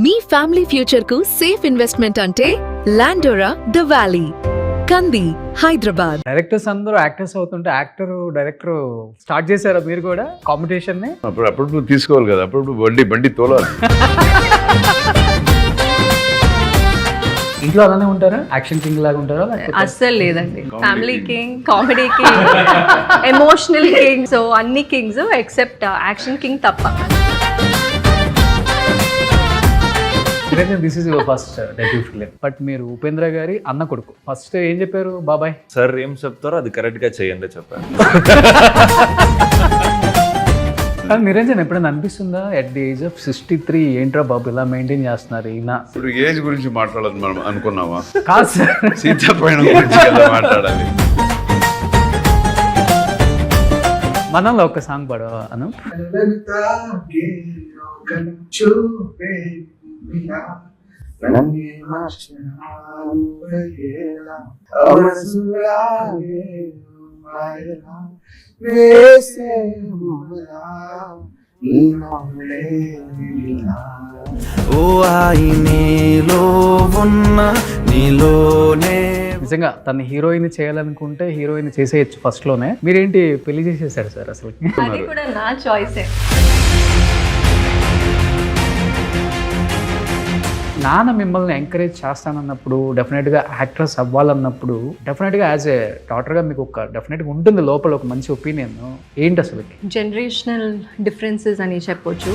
మీ family future కు safe investment అంటే లాండోరా the valley, కంది, హైదరాబాద్. డైరెక్టర్స్ అందరూ యాక్టర్స్ అవుతుంటే డైరెక్టర్ స్టార్ట్ చేశారా మీరు కూడా కాంపిటీషన్ ని? అప్పుడు తీసుకోవాలి కదా, అప్పుడు బండి తోలాలి. ఇంట్లో అలానే ఉంటారా? యాక్షన్ కింగ్ లాగా ఉంటారా? అస్సలు లేదండి. Family king, comedy king, emotional king, so అన్ని కింగ్స్ ఎక్సెప్ట్ యాక్షన్ కింగ్ తప్ప. This is your first debut film, but మీరు ఉపేంద్ర గారి అన్న కొడుకు. ఫస్ట్ ఏం చెప్పారు బాబాయ్? సార్ ఏం చెప్తారో అది కరెక్ట్ గా చేయండి చెప్పారు. నిరంజన్ ఎప్పుడైనా అనిపిస్తుందా ఎట్ ది ఏజ్ ఆఫ్ 63 ఏంట్రా బాబు ఇలా మెయింటైన్ చేస్తున్నారు ఈయన? ఇప్పుడు ఏజ్ గురించి మాట్లాడాలి మనం అనుకున్నావా? కాదు సార్, సీతాపైన గురించి కదా మాట్లాడాలి. మనలో ఒక సాంగ్ పాడవా అను? నిజంగా తన హీరోయిన్ చేయాలనుకుంటే హీరోయిన్ చేసేయచ్చు ఫస్ట్ లోనే. మీరేంటి పెళ్లి చేసేసారు సార్ అసలు? అది కూడా నా చాయిసే. నాన్న మిమ్మల్ని ఎంకరేజ్ చేస్తానన్నప్పుడు, డెఫినెట్గా యాక్ట్రెస్ అవ్వాలన్నప్పుడు, డెఫినెట్గా యాజ్ ఏ డాటర్గా మీకు ఒక డెఫినెట్గా ఉంటుంది లోపల ఒక మంచి ఒపీనియన్. ఏంటి అసలు? జనరేషనల్ డిఫరెన్సెస్ అని చెప్పొచ్చు.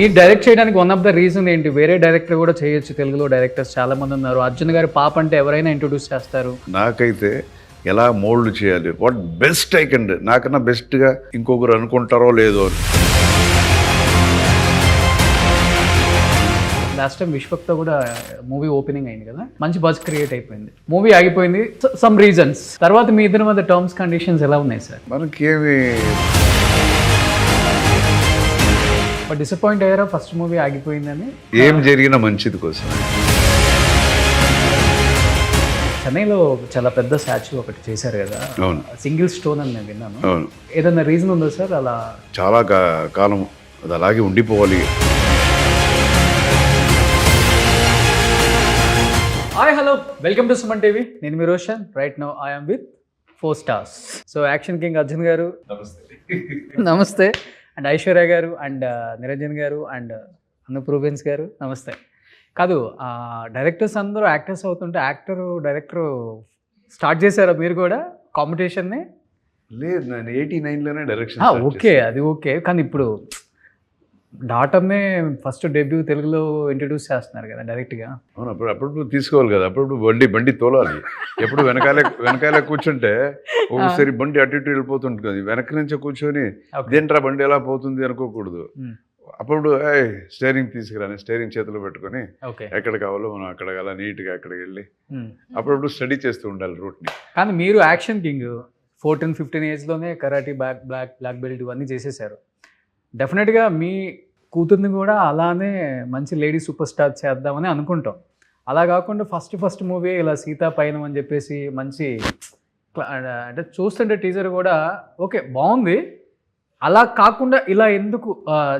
ఈ డైరెక్ట్ చేయడానికి వన్ ఆఫ్ ద రీజన్ ఏంటి? వేరే డైరెక్టర్ కూడా చేయొచ్చు, తెలుగులో డైరెక్టర్స్ చాలా మంది ఉన్నారు. అర్జున్ గారి పాప అంటే ఎవరైనా ఇంట్రొడ్యూస్ చేస్తారు. నాకైతే ఎలా మోల్డ్ చేయాలి, వాట్ బెస్ట్ ఐ కెన్, నాకన్నా బెస్ట్గా ఇంకొకరు అనుకుంటారో లేదో అని. లాస్ట్ టైం విశ్వక్తో కూడా మూవీ ఓపెనింగ్ అయింది కదా, మంచి బజ్ క్రియేట్ అయిపోయింది. మూవీ ఆగిపోయింది సమ్ రీజన్స్. తర్వాత మీ ఇద్దరి మధ్య టర్మ్స్ కండిషన్స్ ఎలా ఉన్నాయి సార్? మనకేమి డిసప్పాయింట్ అయ్యారా ఫస్ట్ మూవీ ఆగిపోయిందని? ఏం జరిగినా మంచిది కోసం. చెన్నైలో చాలా పెద్ద స్టాచ్యూ ఒకటి చేశారు కదా, అవును, సింగిల్ స్టోన్ అని నేను విన్నాను. అవును. ఏదైనా రీజన్ ఉందా సార్ అలా? చాలా కాలం అది అలాగే ఉండిపోవాలి. Hi hello, welcome to Suman TV. నేను మీ Roshan. Right now I'm with 4 stars. So action king Arjun గారు నమస్తే, అండ్ ఐశ్వర్య గారు, అండ్ నిరంజన్ గారు, అండ్ అనూప్ రూబెన్స్ గారు నమస్తే. కాదు, డైరెక్టర్స్ అందరూ యాక్టర్స్ అవుతుంటే డైరెక్టర్ స్టార్ట్ చేశారా మీరు కూడా కాంపిటీషన్ని? లేదు, నేను 89లోనే డైరెక్షన్. ఓకే, అది ఓకే. కానీ ఇప్పుడు డాటర్నే ఫస్ట్ డెబ్యూ తెలుగులో ఇంట్రడ్యూస్ చేస్తున్నారు కదా డైరెక్ట్గా. అవును, అప్పుడు తీసుకోవాలి కదా, అప్పుడు బండి తోలాలి. ఎప్పుడు వెనకాల కూర్చుంటే ఒకసారి బండి అటు ఇటు వెళ్ళిపోతుంటుంది కదా, వెనక నుంచి కూర్చొని దేంట్రా బండి ఎలా పోతుంది అనుకోకూడదు. అప్పుడు స్టీరింగ్ తీసుకురాని, స్టీరింగ్ చేతిలో పెట్టుకొని ఎక్కడ కావాలో మనం అక్కడ అలా నీట్గా అక్కడికి వెళ్ళి అప్పుడప్పుడు స్టడీ చేస్తూ ఉండాలి రూట్ని. కానీ మీరు యాక్షన్ కింగ్ 14-15 ఏజ్లోనే కరాటీ బ్లాక్ బెల్ట్ ఇవన్నీ చేసేసారు. డెఫినెట్గా మీ కూతుర్ని కూడా అలానే మంచి లేడీ సూపర్ స్టార్ చేద్దామని అనుకుంటాం. అలా కాకుండా ఫస్ట్ మూవీ ఇలా సీతా పయనం అని చెప్పేసి మంచి అంటే చూస్తుంటే టీజర్ కూడా ఓకే బాగుంది. అలా కాకుండా ఇలా ఎందుకు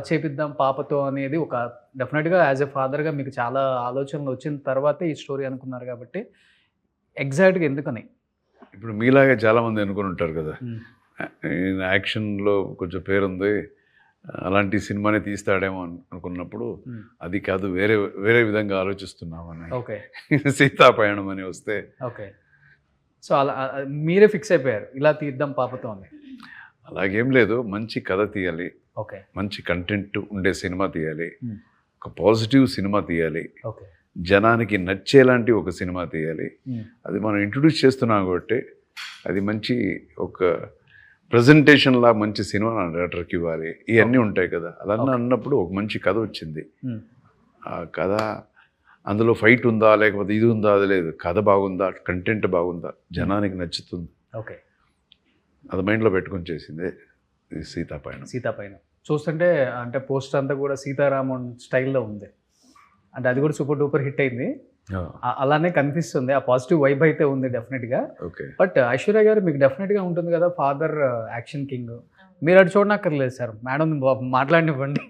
చేపిద్దాం పాపతో అనేది ఒక డెఫినెట్గా యాజ్ ఎ ఫాదర్గా మీకు చాలా ఆలోచనలు వచ్చిన తర్వాతే ఈ స్టోరీ అనుకున్నారు కాబట్టి ఎగ్జాక్ట్గా ఎందుకని? ఇప్పుడు మీలాగే చాలామంది అనుకుని ఉంటారు కదా, యాక్షన్లో కొంచెం పేరుంది, అలాంటి సినిమానే తీస్తాడేమో అనుకున్నప్పుడు అది కాదు, వేరే విధంగా ఆలోచిస్తున్నామని. ఓకే, సీతాపయణం అని వస్తే ఓకే. సో అలా మీరే ఫిక్స్ అయిపోయారు ఇలా తీద్దాం పాపతో అని? అలాగేం లేదు, మంచి కథ తీయాలి, ఓకే, మంచి కంటెంట్ ఉండే సినిమా తీయాలి, ఒక పాజిటివ్ సినిమా తీయాలి, ఓకే, జనానికి నచ్చేలాంటి ఒక సినిమా తీయాలి. అది మనం ఇంట్రొడ్యూస్ చేస్తున్నాం కాబట్టి అది మంచి ఒక ప్రజెంటేషన్లా మంచి సినిమా నా డైరెక్టర్కి ఇవ్వాలి. ఇవన్నీ ఉంటాయి కదా, అలా అన్నప్పుడు ఒక మంచి కథ వచ్చింది. ఆ కథ అందులో ఫైట్ ఉందా లేకపోతే ఇది ఉందా, అది లేదు, కథ బాగుందా, కంటెంట్ బాగుందా, జనానికి నచ్చుతుంది, ఓకే, అది మైండ్లో పెట్టుకొని చేసిందే సీతాపయనం. చూస్తుంటే అంటే పోస్టర్ అంతా కూడా సీతారామన్ స్టైల్లో ఉంది, అంటే అది కూడా సూపర్ డూపర్ హిట్ అయింది. అలానే కనిపిస్తుంది, ఆ పాజిటివ్ వైబ్ అయితే ఉంది డెఫినెట్గా. బట్ ఐశ్వర్య గారు మీకు డెఫినెట్గా ఉంటుంది కదా, ఫాదర్ యాక్షన్ కింగ్, మీరు అటు చూడనక్కర్లేదు సార్, మేడం మాట్లాడినివ్వండి.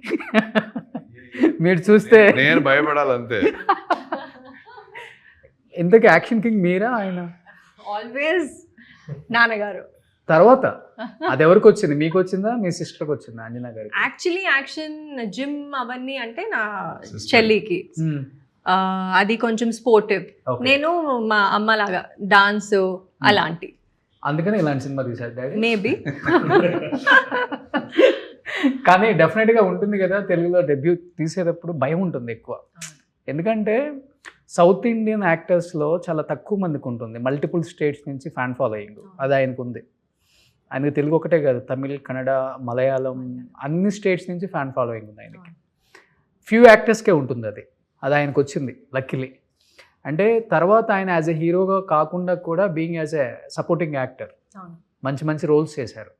మీరు చూస్తే నేను భయపడాలంతే. ఇంతకీ యాక్షన్ కింగ్ మీరా ఆయన? ఆల్వేస్ నాన్నగారు. తర్వాత అది ఎవరికి వచ్చింది, మీకు వచ్చిందా మీ సిస్టర్కి వచ్చిందా అంజనా గారికి? యాక్చువల్లీ యాక్షన్ జిమ్ అవన్నీ అంటే నా చెల్లికి. అది కొంచెం స్పోర్టివ్. Okay. నేను మా అమ్మలాగా డాన్స్ అలాంటి. అందుకని ఇలాంటి సినిమా తీశారు డాడీ. మేబీ. కానీ డెఫినెట్గా ఉంటుంది కదా, తెలుగులో డెబ్యూ తీసేటప్పుడు భయం ఉంటుంది ఎక్కువ. ఎందుకంటే సౌత్ ఇండియన్ యాక్టర్స్లో చాలా తక్కువ మందికి ఉంటుంది మల్టిపుల్ స్టేట్స్ నుంచి ఫ్యాన్ ఫాలోయింగ్. అది ఆయనకు ఉంది. ఆయనకి తెలుగు ఒకటే కాదు, తమిళ్, కన్నడ, మలయాళం అన్ని స్టేట్స్ నుంచి ఫ్యాన్ ఫాలోయింగ్ ఉంది ఆయనకి. ఫ్యూ యాక్టర్స్కే ఉంటుంది అది. అది ఆయనకు వచ్చింది లక్కీలీ. అంటే తర్వాత ఆయన యాజ్ ఎ హీరోగా కాకుండా కూడా being as a supporting actor మంచి మంచి రోల్స్ చేశారు.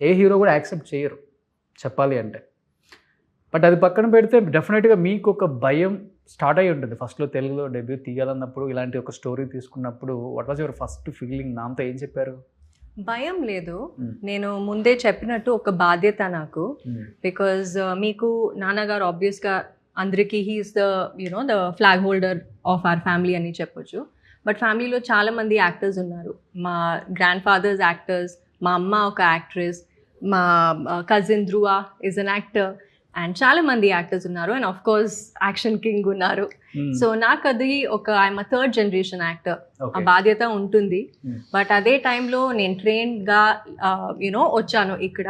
ఏ హీరో కూడా యాక్సెప్ట్ చేయరు చెప్పాలి అంటే. బట్ అది పక్కన పెడితే డెఫినెట్గా మీకు ఒక భయం స్టార్ట్ అయ్యి ఉంటుంది ఫస్ట్లో తెలుగులో డెబ్యూ తీయాలన్నప్పుడు. ఇలాంటి ఒక స్టోరీ తీసుకున్నప్పుడు what was your first feeling? నాతో ఏం చెప్పారు? భయం లేదు. నేను ముందే చెప్పినట్టు ఒక బాధ్యత నాకు. బికాజ్ మీకు నాన్నగారు ఆబ్వియస్గా అందరికీ he is the the flag holder of our family అని చెప్పొచ్చు. బట్ ఫ్యామిలీలో చాలామంది యాక్టర్స్ ఉన్నారు. మా గ్రాండ్ ఫాదర్స్ యాక్టర్స్, మా అమ్మ ఒక యాక్ట్రెస్, మా cousin Dhruva is an actor, and చాలామంది యాక్టర్స్ ఉన్నారు. And of course action king ఉన్నారు. సో నాకు అది ఒక I'm a third generation actor, ఆ బాధ్యత ఉంటుంది. బట్ అదే టైంలో నేను ట్రైన్డ్గా వచ్చాను ఇక్కడ.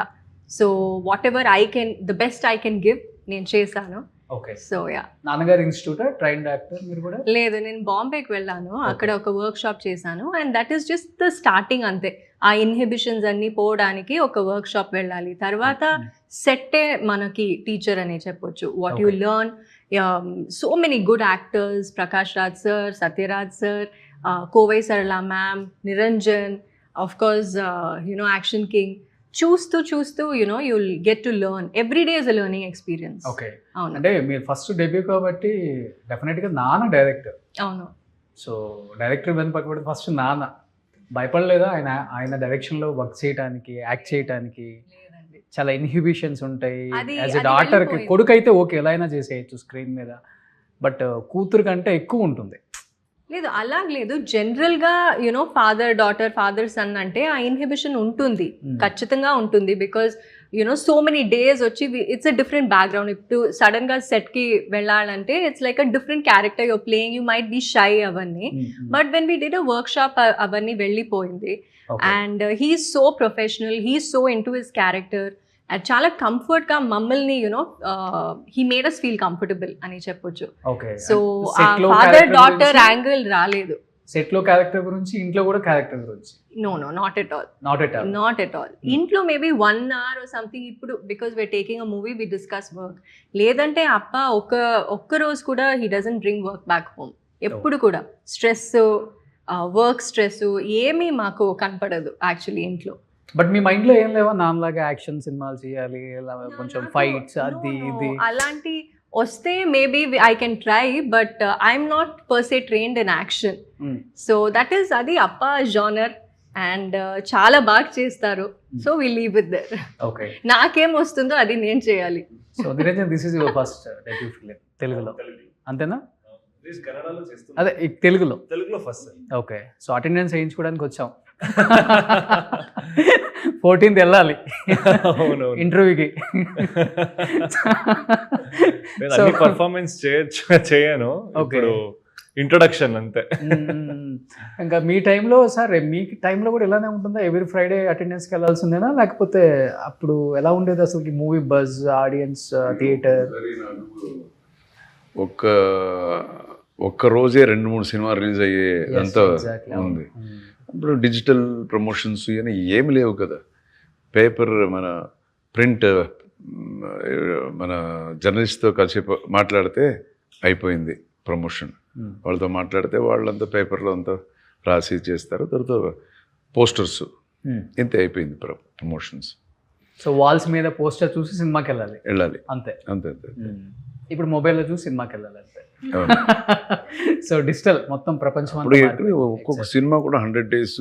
So what ever I can, the best I can give నేను చేశాను. ఓకే. So yeah. నాన్నగారు ఇన్స్టిట్యూట్ ట్రైన్డ్ యాక్టర్ మీరు కూడా? లేదు, నేను బాంబేకి వెళ్ళాను. అక్కడ ఒక వర్క్ షాప్ చేశాను. And that is just the starting అంతే. ఆ ఇన్హిబిషన్స్ అన్నీ పోవడానికి ఒక వర్క్ షాప్ వెళ్ళాలి. తర్వాత సెట్టే మనకి టీచర్ అనే చెప్పొచ్చు. What you learn, so many good actors, Prakash Raj sir, Sathyaraj sir, Kovai Sarala ma'am, Niranjan, of course action king. చూస్తూ you'll get to learn. Every day is a learning experience. Okay. అవును. అంటే మీరు ఫస్ట్ డెబ్యూ కాబట్టి డెఫినెట్గా నాన్న డైరెక్టర్. అవును. సో డైరెక్టర్ వెను పక్కబడి ఫస్ట్ నాన్న భయపడలేదా ఆయన డైరెక్షన్లో వర్క్ చేయడానికి, యాక్ట్ చేయడానికి? చాలా ఇన్హిబిషన్స్ ఉంటాయి. యాజ్ ఎ డాటర్కి, కొడుకు అయితే ఓకే ఎలా అయినా చేసేయచ్చు స్క్రీన్ మీద, బట్ కూతురు కంటే ఎక్కువ ఉంటుంది. లేదు, అలా లేదు. జనరల్గా ఫాదర్ డాటర్, ఫాదర్ సన్ అంటే ఆ ఇన్హిబిషన్ ఉంటుంది, ఖచ్చితంగా ఉంటుంది. బికాజ్ సో మెనీ డేస్ వచ్చి ఇట్స్ అ డిఫరెంట్ బ్యాక్గ్రౌండ్. ఇప్పుడు సడన్గా సెట్కి వెళ్ళాలంటే it's like a different character your playing. You might be shy అవన్నీ. But when we did a workshop అవన్నీ వెళ్ళిపోయింది. And he's so professional, he's so into his character. And చాలా కంఫర్ట్గా మమ్మల్ని he made us feel comfortable అని చెప్పొచ్చు. So ఆ father daughter angle రాలేదు. సెట్లో క్యారెక్టర్ గురించి, ఇంట్లో కూడా క్యారెక్టర్ గురించి? No, not at all. ఇంట్లో మేబీ 1 hour or something. ఇప్పుడు because we are taking a movie, we discuss work. లేదంటే అప్ప ఒక్క రోజు కూడా he doesn't bring work back home. ఎప్పుడు కూడా స్ట్రెస్, వర్క్ స్ట్రెస్ ఏమీ మాకు కనపడదు యాక్చువల్లీ ఇంట్లో. బట్ మీ మైండ్లో ఏం లేవా నాన్నలాగా యాక్షన్ సినిమాలు చేయాలి, కొంచెం ఫైట్స్ అది ఇది అలాంటి వస్తే maybe I can try, but I'm not per se trained in action. So that is అది అప్ప జానర్. అండ్ చాలా బాగా చేస్తారు. So we leave with there. Okay. నాకేం వస్తుందో అది నేను చేయాలి. So Niranjan, this is your first debut film తెలుగులో, అంతేనా? అదే తెలుగులో ఫస్ట్. ఓకే. సో అటెండెన్స్ వేయించుకోవడానికి వచ్చాం. 14th వెళ్ళాలి ఇంటర్వ్యూకి. పర్ఫార్మెన్స్ చేయను, ఇప్పుడు ఇంట్రొడక్షన్ అంతే. ఇంకా మీ టైంలో సార్, మీ టైంలో కూడా ఇలానే ఉంటుందా? ఎవ్రీ ఫ్రైడే అటెండెన్స్కి వెళ్ళాల్సిందేనా, లేకపోతే అప్పుడు ఎలా ఉండేది అసలు మూవీ బజ్, ఆడియన్స్, థియేటర్? ఒక్క రోజే 2-3 సినిమా రిలీజ్ అయ్యే అంతా ఉంది. ఇప్పుడు డిజిటల్ ప్రమోషన్స్ ఇవన్నీ ఏమి లేవు కదా. పేపర్, మన ప్రింట్, మన జర్నలిస్ట్తో కాసేపు మాట్లాడితే అయిపోయింది ప్రమోషన్. వాళ్ళతో మాట్లాడితే వాళ్ళంతా పేపర్లో అంతా రాసి చేస్తారు. తర్వాత పోస్టర్స్, ఇంతే అయిపోయింది ప్రమోషన్స్. సో వాల్స్ మీద పోస్టర్ చూసి సినిమాకి వెళ్ళాలి అంతే. ఇప్పుడు మొబైల్లో చూసి సినిమాకి వెళ్ళాలి అంతే. సో డిజిటల్ మొత్తం ప్రపంచం. ఒక్కొక్క సినిమా కూడా 100 days,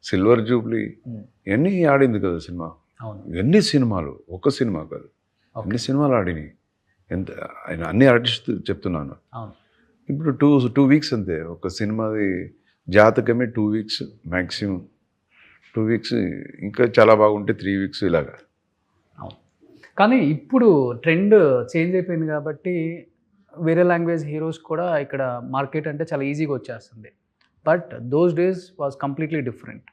సిల్వర్ జూబ్లీ ఇవన్నీ ఆడింది కదా సినిమా. అవును. ఎన్ని సినిమాలు, ఒక్క సినిమా కాదు, అన్ని సినిమాలు ఆడినాయి. ఎంత ఆయన అన్ని ఆర్టిస్ట్ చెప్తున్నాను. అవును. ఇప్పుడు టూ వీక్స్ అంతే ఒక సినిమాది జాతకమే 2 వీక్స్ మ్యాక్సిమం, 2 వీక్స్, ఇంకా చాలా బాగుంటే 3 వీక్స్ ఇలాగా. అవును. కానీ ఇప్పుడు ట్రెండ్ చేంజ్ అయిపోయింది కాబట్టి వేరే లాంగ్వేజ్ హీరోస్ కూడా ఇక్కడ మార్కెట్ అంటే చాలా ఈజీగా వచ్చేస్తుంది. But those days was completely different.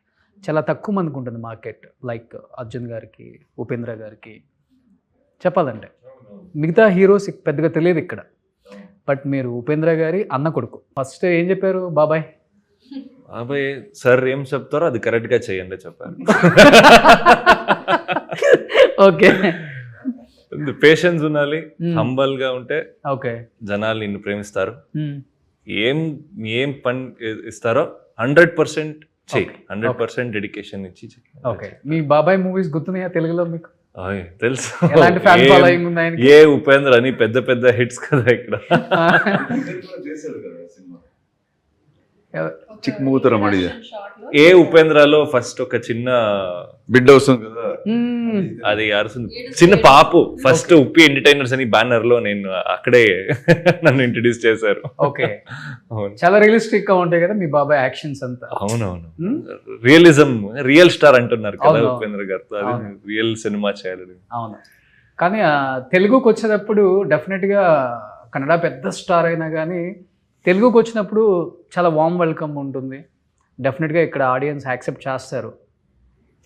చాలా తక్కువ మందికి ఉంటుంది మార్కెట్. లైక్ అర్జున్ గారికి, ఉపేంద్ర గారికి చెప్పాలంటే మిగతా హీరోస్ పెద్దగా తెలియదు ఇక్కడ. బట్ మీరు ఉపేంద్ర గారి అన్న కొడుకు. ఫస్ట్ ఏం చెప్పారు బాబాయ్? బాబాయ్ సార్ ఏం చెప్తారో అది కరెక్ట్గా చేయండి చెప్పారు. ఓకే. పేషెన్స్ ఉండాలి, హంబల్ గా ఉంటే ఓకే, జనాలు నిన్ను ప్రేమిస్తారు. ఏం పని ఇస్తారో 100% చెయ్యి, 100% డెడికేషన్ ఇచ్చి చెయ్యి. ఓకే. మీ బాబాయ్ మూవీస్ గుర్తున్నాయా తెలుగులో మీకు? తెలుసు. ఎలాంటి ఫ్యాన్ ఫాలోయింగ్ ఉంది ఆయనకి? ఏ ఉపేంద్ర అని పెద్ద పెద్ద హిట్స్ కదా ఇక్కడ. చిక్మూతరం అడిగా ఏ ఉపేంద్రలో ఫస్ట్ ఒక చిన్న బిడ్డ వస్తుంది కదా, అది అరుస్తుంది చిన్న పాపు. ఫస్ట్ ఉప్పి ఎంటర్టైనర్స్ అని బ్యానర్ లో నేను అక్కడే నన్ను ఇంట్రడ్యూస్ చేశారు. ఓకే. చాలా రియలిస్టిక్ గా ఉంటాయి కదా మీ బాబాయ్ యాక్షన్స్ అంతా. అవునవును, రియలిజం, రియల్ స్టార్ అంటున్నారు కదా ఉపేంద్ర గారితో. అది రియల్ సినిమా చేయాలని. అవును. కానీ తెలుగుకి వచ్చేటప్పుడు డెఫినెట్గా కన్నడ పెద్ద స్టార్ అయినా కానీ తెలుగుకి వచ్చినప్పుడు చాలా వామ్ వెల్కమ్ ఉంటుంది. డెఫినెట్గా ఇక్కడ ఆడియన్స్ యాక్సెప్ట్ చేస్తారు.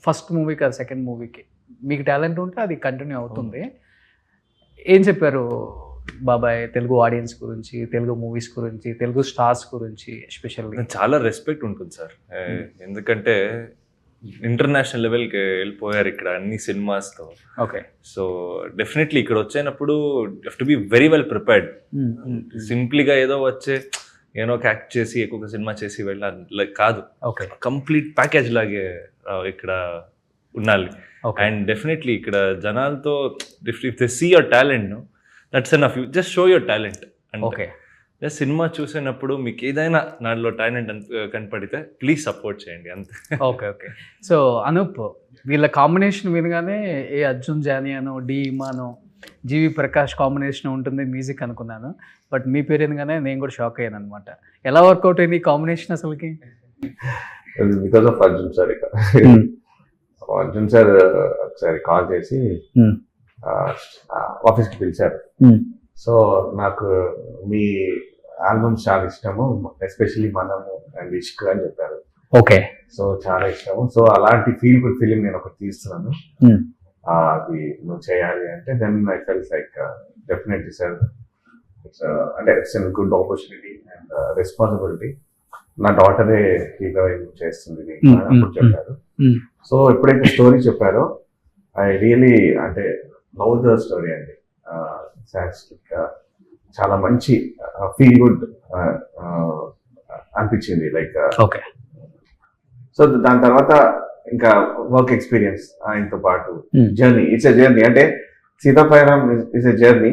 ఫస్ట్ మూవీకి అది సెకండ్ మూవీకి మీకు టాలెంట్ ఉంటే అది కంటిన్యూ అవుతుంది. ఏం చెప్పారు బాబాయ్ తెలుగు ఆడియన్స్ గురించి, తెలుగు మూవీస్ గురించి, తెలుగు స్టార్స్ గురించి ఎస్పెషల్లీ? చాలా రెస్పెక్ట్ ఉంటుంది సార్. ఎందుకంటే ఇంటర్నేషనల్ లెవెల్కి వెళ్ళిపోయారు ఇక్కడ అన్ని సినిమాస్తో. ఓకే. సో డెఫినెట్లీ ఇక్కడ వచ్చేటప్పుడు to be very well prepared. సింప్లీగా ఏదో వచ్చే ఏదో యాక్ట్ చేసి ఎక్కువ సినిమా చేసి వెళ్ళాలి కాదు. ఓకే. కంప్లీట్ ప్యాకేజ్ లాగే ఇక్కడ ఉండాలి. అండ్ డెఫినెట్లీ ఇక్కడ జనాలతో if they see your talent, that's enough. You just show your talent. Okay. Just cinema చూసినప్పుడు మీకు ఏదైనా నాలో టాలెంట్ కనపడితే ప్లీజ్ సపోర్ట్ చేయండి అంతే. ఓకే. ఓకే. సో అనూప్, వీళ్ళ కాంబినేషన్ వినగానే ఏ అర్జున్ జానీ అనో, డి ఇమానో, జీవి ప్రకాష్ కాంబినేషన్ ఉంటుంది మ్యూజిక్ అనుకున్నాను. బట్ మీ పేరు ఎందుకనే నేను కూడా షాక్ అయ్యాను అనమాట. ఎలా వర్కౌట్ అయింది ఈ కాంబినేషన్ అసలుకి? Because of Arjun sir. ఇక అర్జున్ సార్ ఒకసారి కాల్ చేసి ఆఫీస్కి పిలిచారు. సో నాకు మీ ఆల్బమ్స్ చాలా ఇష్టము, ఎస్పెషల్లీ మనము అండ్ ఇష్క్ అని చెప్పారు. ఓకే. సో చాలా ఇష్టము. సో అలాంటి ఫీల్ గుడ్ ఫిలిం నేను ఒకటి తీస్తున్నాను, అది నువ్వు చేయాలి అంటే then I felt like definitely sir, అంటే it's an good opportunity and responsibility. నా డాటరే హీరోయిన్ చేస్తుంది అప్పుడు చెప్పారు. సో ఎప్పుడైతే స్టోరీ చెప్పారో ఐ రియలీ అంటే లవ్ ద స్టోరీ అండి. చాలా మంచి ఫీల్ గుడ్ అనిపించింది లైక్. ఓకే. సో దాని తర్వాత ఇంకా వర్క్ ఎక్స్పీరియన్స్ ఆయనతో పాటు జర్నీ, ఇట్స్ ఎ జర్నీ. అంటే సీతాపైరం it's a journey,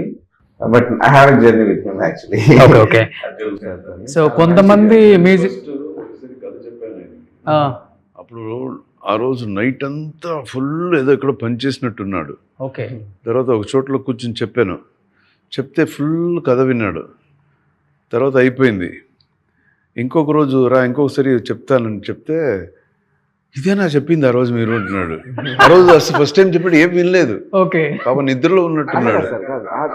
but I have a journey with him actually. Okay. So కొంతమంది మ్యూజిక్ కథ చెప్పాను అప్పుడు. ఆ రోజు నైట్ అంతా ఫుల్ ఏదో ఇక్కడ పనిచేసినట్టున్నాడు. ఓకే. తర్వాత ఒక చోట్ల కూర్చొని చెప్పాను, చెప్తే ఫుల్ కథ విన్నాడు. తర్వాత అయిపోయింది. ఇంకొక రోజు రా ఇంకొకసారి చెప్తానని చెప్తే, ఇదేనా చెప్పింది ఆ రోజు మీరు అంటున్నాడు. ఆ రోజు అసలు ఫస్ట్ టైం చెప్పాడు, ఏం వినలేదు. ఓకే. పాప నిద్రలో ఉన్నట్టున్నాడు.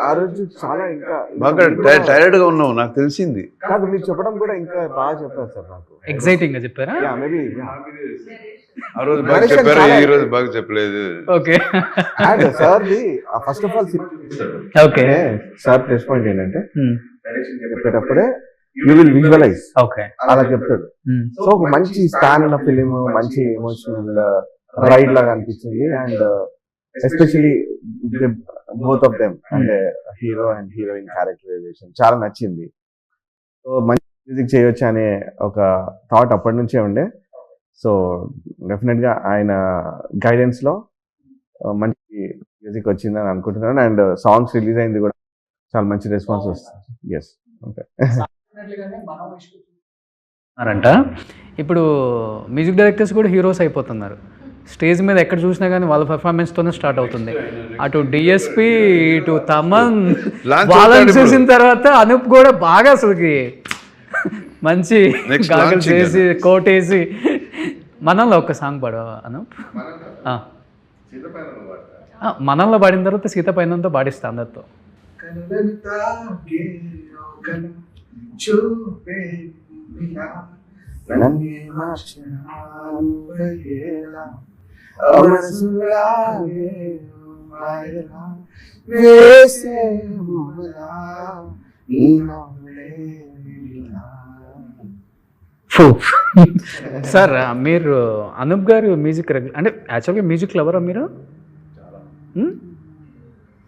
ఆ రోజు చాలా ఇంకా బాగా టైర్డ్ గా ఉన్నావు నాకు తెలిసింది. కాదు, మీరు చెప్పడం కూడా ఇంకా బాగా చెప్పారు సార్. నాకు ఎక్సైటింగ్ గా చెప్పారా? మేబీ ఆ రోజు బాగా చెప్పారు, ఈ రోజు బాగా చెప్పలేదు. Okay. Sir first of all okay sir plus point ఏంటంటే చెప్పేటప్పుడే యూ విల్ విజువలైజ్. ఓకే. అలా చెప్తాడు. సో ఒక మంచి స్టాన్ ఉన్న ఫిలిం, మంచి ఎమోషనల్ రైడ్ లాగా అనిపించింది. And especially both of them అంటే హీరో అండ్ హీరోయిన్ క్యారెక్టరైజేషన్ చాలా నచ్చింది. సో మంచి మ్యూజిక్ చేయొచ్చు అనే ఒక థాట్ అప్పటి నుంచే ఉండే. సో డెఫినెట్ గా ఆయన గైడెన్స్ లో మంచి మ్యూజిక్ వచ్చిందని అనుకుంటున్నాను. అండ్ సాంగ్స్ రిలీజ్ అయింది కూడా చాలా మంచి రెస్పాన్స్ వస్తుంది. Yes okay. అంట ఇప్పుడు మ్యూజిక్ డైరెక్టర్స్ కూడా హీరోస్ అయిపోతున్నారు. స్టేజ్ మీద ఎక్కడ చూసినా కానీ వాళ్ళ పెర్ఫార్మెన్స్తోనే స్టార్ట్ అవుతుంది. అటు డిఎస్పి ఇటు తమన్ Launch వాళ్ళని అవుతాడు చూసిన తర్వాత అనూప్ కూడా బాగా అసలుకి మంచి Next గాగల్ launching చేసి కోట్ వేసి మనంలో ఒక సాంగ్ పాడవా అనూప్? మనంలో పాడిన తర్వాత సీత పైనంతో పాడిస్తా అందరితో. సార్ మీరు అనూప్ గారు మ్యూజిక్ అంటే యాక్చువల్గా మ్యూజిక్ లవరా మీరు?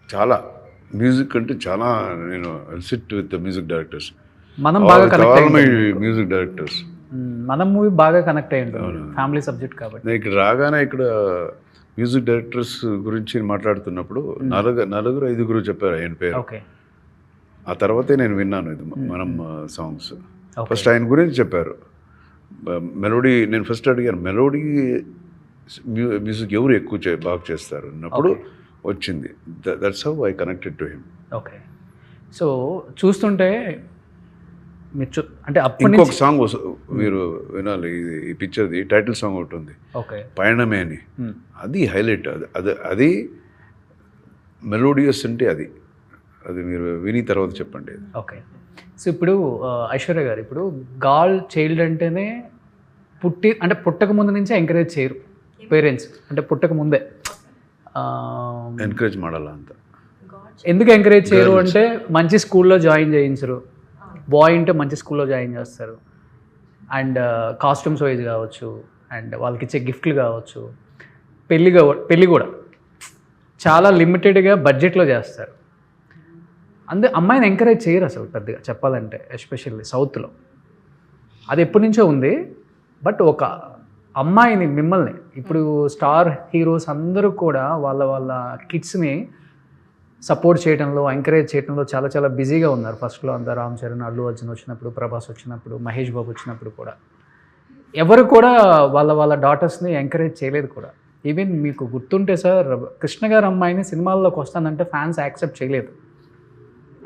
చాలా మ్యూజిక్ అంటే చాలా నేను సిట్ విత్ మ్యూజిక్ డైరెక్టర్స్, మనం బాగా కనెక్ట్ మ్యూజిక్ డైరెక్టర్స్. మనం మూవీ బాగా కనెక్ట్ అయ్యి ఉంటుంది, ఫ్యామిలీ సబ్జెక్ట్ కాబట్టి. నేను ఇక్కడ రాగానే ఇక్కడ మ్యూజిక్ డైరెక్టర్స్ గురించి మాట్లాడుతున్నప్పుడు నలుగురు ఐదుగురు చెప్పారు ఆయన పేరు. ఓకే. ఆ తర్వాతే నేను విన్నాను ఇది మనం సాంగ్స్. ఫస్ట్ ఆయన గురించి చెప్పారు మెలోడీ. నేను ఫస్ట్ అడిగాను మెలోడీ మ్యూజిక్ ఎవరు ఎక్కువ బాగా చేస్తారు అన్నప్పుడు వచ్చింది. That's how I connected to him. Okay. So చూస్తుంటే మీరు అంటే ఇంకొక సాంగ్ మీరు వినాలి, ఈ పిక్చర్ది టైటిల్ సాంగ్ ఒకటి ఉంది, ఓకే, పయనమే అని. అది హైలైట్. అది మెలోడియస్ అంటే అది మీరు విని తర్వాత చెప్పండి. ఓకే. సో ఇప్పుడు ఐశ్వర్య గారు, ఇప్పుడు గర్ల్ చైల్డ్ అంటేనే పుట్టక ముందు నుంచే ఎంకరేజ్ చేయరు పేరెంట్స్, అంటే పుట్టక ముందే ఎంకరేజ్ ಮಾಡಲ್ಲ ಅಂತ. ఎందుకు ఎంకరేజ్ చేయరు అంటే మంచి స్కూల్లో జాయిన్ చేయించరు, బాయ్ ఉంటే మంచి స్కూల్లో జాయిన్ చేస్తారు, అండ్ కాస్ట్యూమ్స్ వైజ్ కావచ్చు, అండ్ వాళ్ళకి ఇచ్చే గిఫ్ట్లు కావచ్చు, పెళ్ళి కూడా చాలా లిమిటెడ్గా బడ్జెట్లో చేస్తారు. అమ్మాయిని ఎంకరేజ్ చేయరు అసలు పెద్దగా చెప్పాలంటే, ఎస్పెషల్లీ సౌత్లో. అది ఎప్పటి నుంచో ఉంది. బట్ ఒక అమ్మాయిని, మిమ్మల్ని ఇప్పుడు స్టార్ హీరోస్ అందరూ కూడా వాళ్ళ కిడ్స్ని సపోర్ట్ చేయడంలో, ఎంకరేజ్ చేయడంలో చాలా చాలా బిజీగా ఉన్నారు. ఫస్ట్లో అంతా రామ్ చరణ్, అల్లు అర్జున్ వచ్చినప్పుడు, ప్రభాస్ వచ్చినప్పుడు, మహేష్ బాబు వచ్చినప్పుడు కూడా ఎవరు కూడా వాళ్ళ డాటర్స్ని ఎంకరేజ్ చేయలేదు కూడా. ఈవెన్ మీకు గుర్తుంటే సార్, కృష్ణ గారు అమ్మాయిని సినిమాల్లోకి వస్తానంటే ఫ్యాన్స్ యాక్సెప్ట్ చేయలేదు.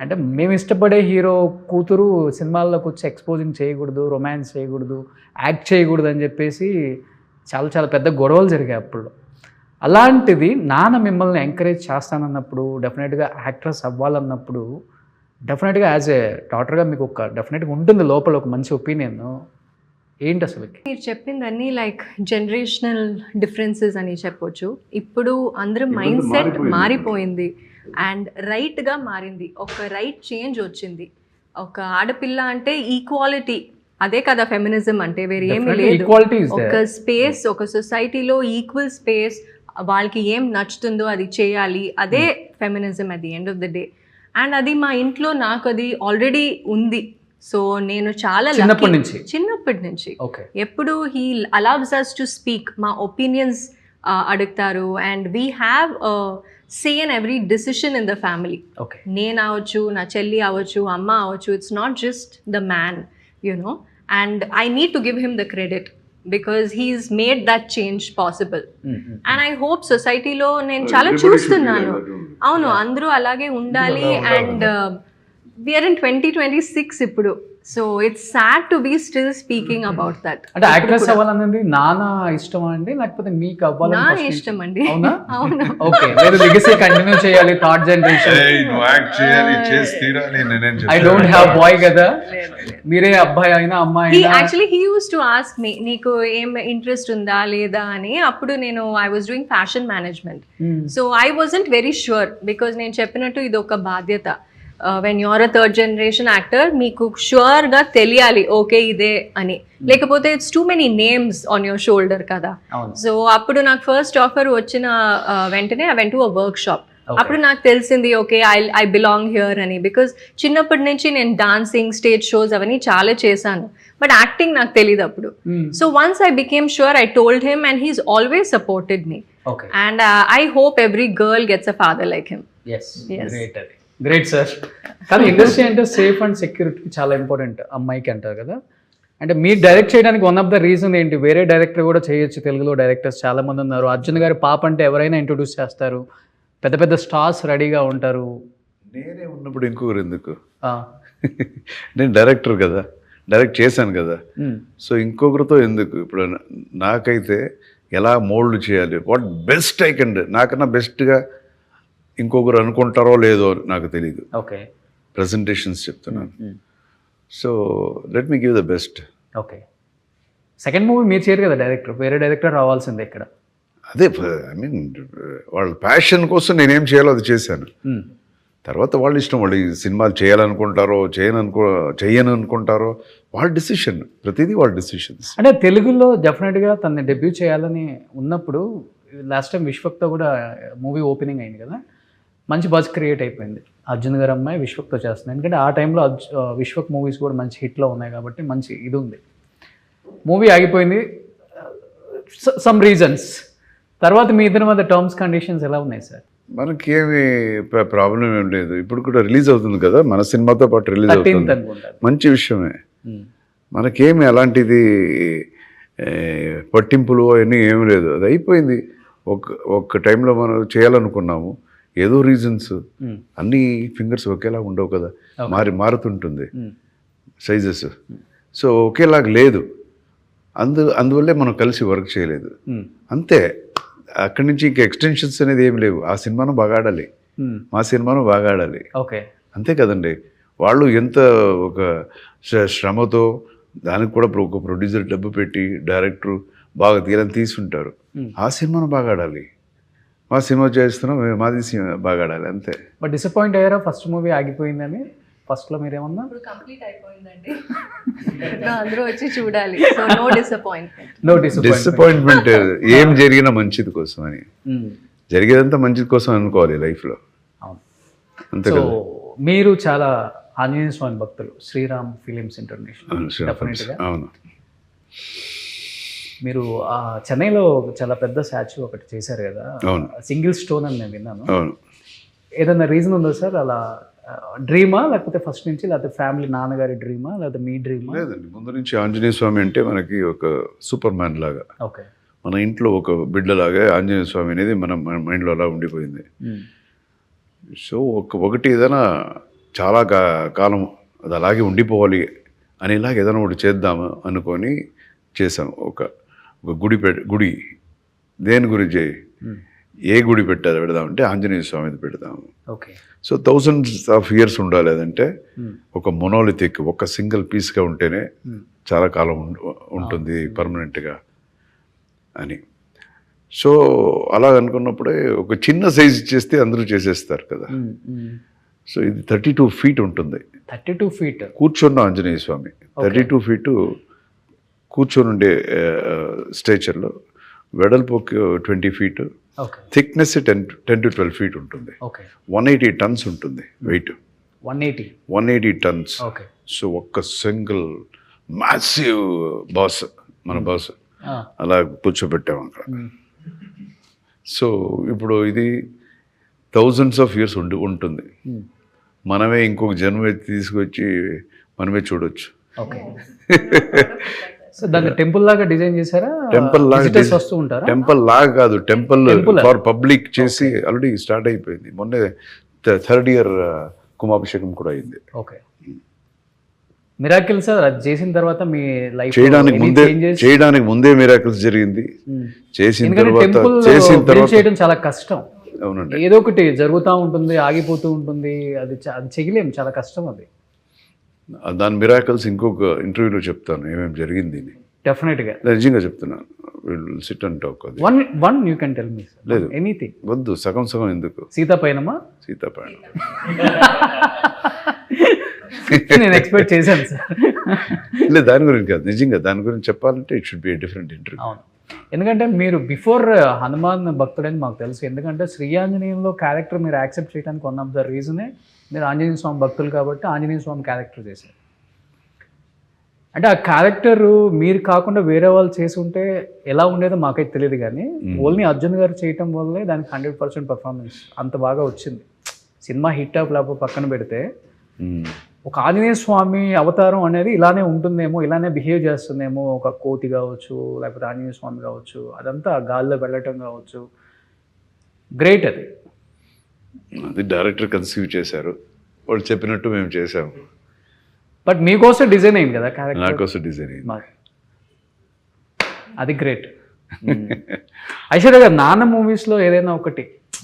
అంటే మేము ఇష్టపడే హీరో కూతురు సినిమాల్లోకి వచ్చి ఎక్స్పోజింగ్ చేయకూడదు, రొమాన్స్ చేయకూడదు, యాక్ట్ చేయకూడదు అని చెప్పేసి చాలా చాలా పెద్ద గొడవలు జరిగాయి అప్పుడు. అలాంటిది నాన్న మిమ్మల్ని ఎంకరేజ్ చేస్తానన్నప్పుడు, డెఫినెట్గా యాక్ట్రెస్ అవ్వాలన్నప్పుడు, డెఫినెట్గా యాజ్ ఏ డాటర్గా మీకు ఒక డెఫినెట్గా ఉంటుంది లోపల ఒక మంచి ఒపీనియన్. ఏంటి అసలు మీరు చెప్పిందన్నీ లైక్ జనరేషనల్ డిఫరెన్సెస్ అని చెప్పొచ్చు. ఇప్పుడు అందరూ మైండ్ సెట్ మారిపోయింది అండ్ రైట్గా మారింది. ఒక రైట్ చేంజ్ వచ్చింది. ఒక ఆడపిల్ల అంటే ఈక్వాలిటీ, అదే కదా ఫెమినిజం అంటే, వేరే ఏమీ లేదు. ఒక స్పేస్, ఒక సొసైటీలో ఈక్వల్ స్పేస్, వాళ్ళకి ఏం నచ్చుతుందో అది చేయాలి, అదే feminism at the end of the day. And అది మా ఇంట్లో నాకు అది ఆల్రెడీ ఉంది. సో నేను చాలా చిన్నప్పటి నుంచి ఎప్పుడు he allows us to speak, మా ఒపీనియన్స్ అడుగుతారు, and we have say in every decision in the family. నేను అవ్వచ్చు, నా చెల్లి అవ్వచ్చు, అమ్మ అవ్వచ్చు, it's not just the man, you know. And I need to give him the credit because he's made that change possible. And I hope సొసైటీలో నేను చాలా చూస్తున్నాను, అవును అందరూ అలాగే ఉండాలి. అండ్ వీఆర్ ఇన్ 2026 ఇప్పుడు. So it's sad to be still speaking about that. అంటే యాక్ట్రెస్ అవ్వాలన్నది నాన్న ఇష్టమా అండి, లేకపోతే మీకు అవ్వాలని? నా ఇష్టం అండి. అవునా? అవును. ఓకే, మీరు లెగసీ కంటిన్యూ చేయాలి, third generation. I don't have boy కదా, మీరే అబ్బాయి అయినా అమ్మాయి అయినా. Actually he used to ask me, నీకు ఏం ఇంట్రెస్ట్ ఉందా లేదా అని. అప్పుడు నేను I was doing fashion management. So I wasn't very sure because నేను చెప్పినట్టు ఇది ఒక బాధ్యత. When you're a third generation actor, మీకు ష్యూర్గా తెలియాలి ఓకే ఇదే అని, లేకపోతే it's too many names on your shoulder కదా. సో అప్పుడు నాకు ఫస్ట్ ఆఫర్ వచ్చిన వెంటనే I went to a work shop. అప్పుడు నాకు తెలిసింది ఓకే ఐ బిలాంగ్ హియర్ అని. బికాజ్ చిన్నప్పటి నుంచి నేను డాన్సింగ్, స్టేజ్ షోస్ అవన్నీ చాలా చేశాను, బట్ యాక్టింగ్ నాకు తెలియదు అప్పుడు. So once I became sure, I told him and he's always supported me. And I hope every girl gets a father like him. Great sir. కానీ ఇండస్ట్రీ అంటే safe and security చాలా important అమ్మాయికి అంటారు కదా. అంటే మీరు డైరెక్ట్ చేయడానికి one of the reason ఏంటి? వేరే డైరెక్టర్ కూడా చేయొచ్చు, తెలుగులో డైరెక్టర్స్ చాలా మంది ఉన్నారు. అర్జున్ గారి పాప అంటే ఎవరైనా ఇంట్రొడ్యూస్ చేస్తారు, పెద్ద పెద్ద స్టార్స్ రెడీగా ఉంటారు. నేనే ఉన్నప్పుడు ఇంకొకరు ఎందుకు? ఆ, నేను డైరెక్టర్ కదా, డైరెక్ట్ చేశాను కదా, ఉమ్, సో ఇంకొకరితో ఎందుకు? ఇప్పుడు నాకైతే ఎలా మోల్డ్ చేయాలి, వాట్ బెస్ట్ ఐ కెన్, నాకన్నా బెస్ట్గా ఇంకొకరు అనుకుంటారో లేదో నాకు తెలియదు. ఓకే, ప్రజెంటేషన్స్ చెప్తున్నాను. Um, so let me give the best. Okay. Second movie మీరు చేయరు కదా డైరెక్టర్, వేరే డైరెక్టర్ రావాల్సిందే ఇక్కడ. అదే ఐ మీన్ వాళ్ళ ప్యాషన్ కోసం నేనేం చేయాలో అది చేశాను. ఉమ్, తర్వాత వాళ్ళ ఇష్టం, వాళ్ళు ఈ సినిమాలు చేయాలనుకుంటారో చేయను అనుకుంటారో వాళ్ళ డిసిషన్, ప్రతిదీ వాళ్ళ డిసిషన్స్. అంటే తెలుగులో డెఫినెట్గా తనని డెబ్యూ చేయాలని ఉన్నప్పుడు లాస్ట్ టైం విశ్వక్తో కూడా మూవీ ఓపెనింగ్ అయింది కదా, మంచి బజ్ క్రియేట్ అయిపోయింది. అర్జున్ గారు అమ్మాయి విశ్వక్తో చేస్తుంది, ఎందుకంటే ఆ టైంలో విశ్వక్ మూవీస్ కూడా మంచి హిట్లో ఉన్నాయి కాబట్టి మంచి ఇది ఉంది. మూవీ ఆగిపోయింది సమ్ రీజన్స్. తర్వాత మీ ఇద్దరి మధ్య టర్మ్స్ కండిషన్స్ ఎలా ఉన్నాయి సార్? మనకేమి ప్రాబ్లం ఏం లేదు. ఇప్పుడు కూడా రిలీజ్ అవుతుంది కదా, మన సినిమాతో పాటు రిలీజ్ 13th అవుతుంది, అనుకుంటారు. మంచి విషయమే. మనకేమి అలాంటిది పట్టింపులు అవన్నీ ఏమి లేదు, అది అయిపోయింది. ఒక టైంలో మనం చేయాలనుకున్నాము, ఏదో రీజన్స్, అన్ని ఫింగర్స్ ఒకేలా ఉండవు కదా, మారుతుంటుంది సైజెస్, సో ఒకేలాగా లేదు. అందువల్లే మనం కలిసి వర్క్ చేయలేదు, అంతే. అక్కడి నుంచి ఇంకా ఎక్స్టెన్షన్స్ అనేది ఏమి లేవు. ఆ సినిమాను బాగా ఆడాలి, మా సినిమాను బాగా ఆడాలి, ఓకే, అంతే కదండి. వాళ్ళు ఎంత ఒక శ్రమతో దానికి కూడా ఒక ప్రొడ్యూసర్ డబ్బు పెట్టి డైరెక్టర్ బాగా తీసుంటారు. ఆ సినిమాను బాగా ఆడాలి, మా సినిమా చేస్తున్నాం, మాది సినిమా బాగా ఆడాలి, అంతే. బట్ డిసప్పాయింట్ అయ్యారా ఫస్ట్ మూవీ ఆగిపోయిందని? ఫస్ట్లో మీరేమన్నా? ఇప్పుడు కంప్లీట్ అయిపోయిందండి, అందరూ వచ్చి చూడాలి. So no disappointment. No disappointment ఏం జరిగినా మంచిది కోసం అని, జరిగేదంతా మంచిది కోసం అనుకోవాలి లైఫ్లో, అవును. అంతే సో కదా. మీరు చాలా ఆంజనేయ స్వామి భక్తులు, శ్రీరామ్ ఫిలిమ్స్ ఇంటర్నేషనల్ డెఫినెట్గా. అవును, మీరు చెన్నైలో చాలా పెద్ద స్టాచ్యూ ఒకటి చేశారు కదా, అవును. సింగిల్ స్టోన్ అని నేను విన్నాను. అవును. ఏదైనా రీజన్ ఉందా సార్? అలా డ్రీమా, లేకపోతే ఫస్ట్ నుంచి, లేకపోతే ఫ్యామిలీ నాన్నగారి డ్రీమా, లేకపోతే మీ డ్రీమా? లేదండి, ముందు నుంచి ఆంజనేయ స్వామి అంటే మనకి ఒక సూపర్ మ్యాన్ లాగా, ఓకే, మన ఇంట్లో ఒక బిడ్డలాగా ఆంజనేయ స్వామి అనేది మన మైండ్లో అలా ఉండిపోయింది. సో ఒకటి ఏదైనా చాలా కాలం అది అలాగే ఉండిపోవాలి అనేలాగా ఏదైనా ఒకటి చేద్దాము అనుకొని చేసాం. ఒక గుడి దేని గురించి, ఏ గుడి పెడదామంటే ఆంజనేయ స్వామిది పెడదాము. Okay. So 1000s of years ఉండాలి, అదంటే ఒక మొనోలిథిక్, ఒక సింగిల్ పీస్గా ఉంటేనే చాలా కాలం ఉంటుంది పర్మనెంట్గా అని. సో అలా అనుకున్నప్పుడే ఒక చిన్న సైజ్ చేస్తే అందరూ చేసేస్తారు కదా. సో ఇది 32 feet ఉంటుంది, 32 feet కూర్చున్న ఆంజనేయ స్వామి. 32 feet కూర్చొని ఉండే స్ట్రేచర్లో, వెడల్పు 20 feet, okay, thickness 10 to 12 feet ఉంటుంది. ఓకే. 180 tons ఉంటుంది వెయిట్, 180 tons. ఓకే. సో ఒక్క సింగిల్ మ్యాసివ్ బాస్, మన బాస్ అలా కూర్చోబెట్టాము అక్కడ. సో ఇప్పుడు ఇది 1000s of years ఉంటుంది. మనమే ఇంకొక జన్మ తీసుకొచ్చి మనమే చూడొచ్చు. ఓకే. సో దాన్ని టెంపుల్ లాగా డిజైన్ చేశారా? టెంపుల్ లాగా వస్తూ ఉంటారా? టెంపుల్ లాగా కాదు, టెంపుల్ ఫర్ పబ్లిక్ చేసి ఆల్రెడీ స్టార్ట్ అయిపోయింది. మొన్నే 3rd year కుంభాభిషేకం కూడా అయింది. ఓకే. మిరాకిల్ సార్ అది చేసిన తర్వాత మీ లైఫ్ చేయడానికి ముందే మిరాకిల్స్ జరిగింది, చేసిన తర్వాత చేయడం చాలా కష్టం. అవునండి, ఏదో ఒకటి జరుగుతూ ఉంటుంది, ఆగిపోతూ ఉంటుంది, అది చేయలేము, చాలా కష్టం అది. దాని మిరాకిల్స్ ఇంకొక ఇంటర్వ్యూలో చెప్తాను ఏమేమి జరిగింది. డెఫినెట్గా నిజంగా చెప్తున్నాను. SIT and talk. One you can tell me. లేదు, ఎనీథింగ్ వద్దు, సగం ఎందుకు. సీతాపైనమా? సీతాపైన నేను ఎక్స్పెక్ట్ చేశాను సార్. లేదు, దాని గురించి కాదు, నిజంగా దాని గురించి చెప్పాలంటే it should be a different interview. అవును, ఎందుకంటే మీరు బిఫోర్ హనుమాన్ భక్తుడని మాకు తెలుసు. ఎందుకంటే శ్రీ ఆంజనేయంలో క్యారెక్టర్ మీరు యాక్సెప్ట్ చేయడానికి వన్ ఆఫ్ ద రీజనే మీరు ఆంజనేయ స్వామి భక్తులు కాబట్టి ఆంజనేయ స్వామి క్యారెక్టర్ చేశారు. అంటే ఆ క్యారెక్టర్ మీరు కాకుండా వేరే వాళ్ళు చేసి ఉంటే ఎలా ఉండేదో మాకైతే తెలియదు, కానీ ఓన్లీ అర్జున్ గారు చేయటం వల్లే దానికి 100% పర్ఫార్మెన్స్ అంత బాగా వచ్చింది. సినిమా హిట్ ఆఫ్ లేకపోతే పక్కన పెడితే ఒక ఆంజనేయ స్వామి అవతారం అనేది ఇలానే ఉంటుందేమో, ఇలానే బిహేవ్ చేస్తుందేమో, ఒక కోతి కావచ్చు లేకపోతే ఆంజనేయ స్వామి కావచ్చు, అదంతా గాల్లో వెళ్ళటం కావచ్చు, గ్రేట్ అది. అది డైరెక్టర్ కన్సీవ్ చేశారు, వాళ్ళు చెప్పినట్టు మేము చేసాము. బట్ మీకోసం డిజైన్ అయింది కదా క్యారెక్టర్, నాకోసం డిజైన్ అయింది. అది గ్రేట్. ఐశ్వర్య గారు నాన్న మూవీస్లో ఏదైనా ఒకటి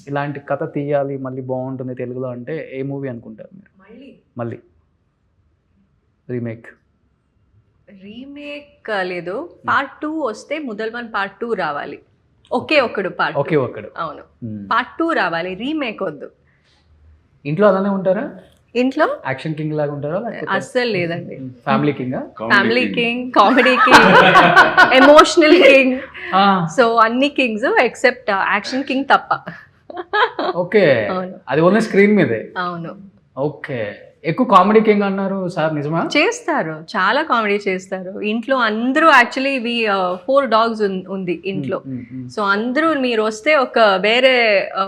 ఇలాంటి కథ తీయాలి మళ్ళీ బాగుంటుంది తెలుగులో అంటే ఏ మూవీ అనుకుంటారు మీరు? మళ్ళీ రీమేక్ లేదు, పార్ట్ 2 వస్తే ముదల్వన్ పార్ట్ 2 రావాలి. ఒకే ఒక్కడు పార్ట్ ఒకే ఒక్కడు. అవును, పార్ట్ 2 రావాలి, రీమేక్ వద్దు. ఇంట్లో అలానే ఉంటారా? ఇంట్లో యాక్షన్ కింగ్ లాగా ఉంటారా? అస్సలు లేదండి. Family king, family king, comedy king, emotional king, so అన్ని కింగ్స్ ఎక్సెప్ట్ యాక్షన్ కింగ్ తప్ప. ఓకే, అది ఓన్లీ స్క్రీన్ మీదే. అవును. ఓకే, ఎక్కువ కామెడీ కింగ్ అన్నారు సార్, నిజమా? చేస్తారు, చాలా కామెడీ చేస్తారు. ఇంట్లో అందరూ యాక్చువల్లీ 4 dogs ఉంది ఇంట్లో. సో అందరూ మీరు వస్తే ఒక వేరే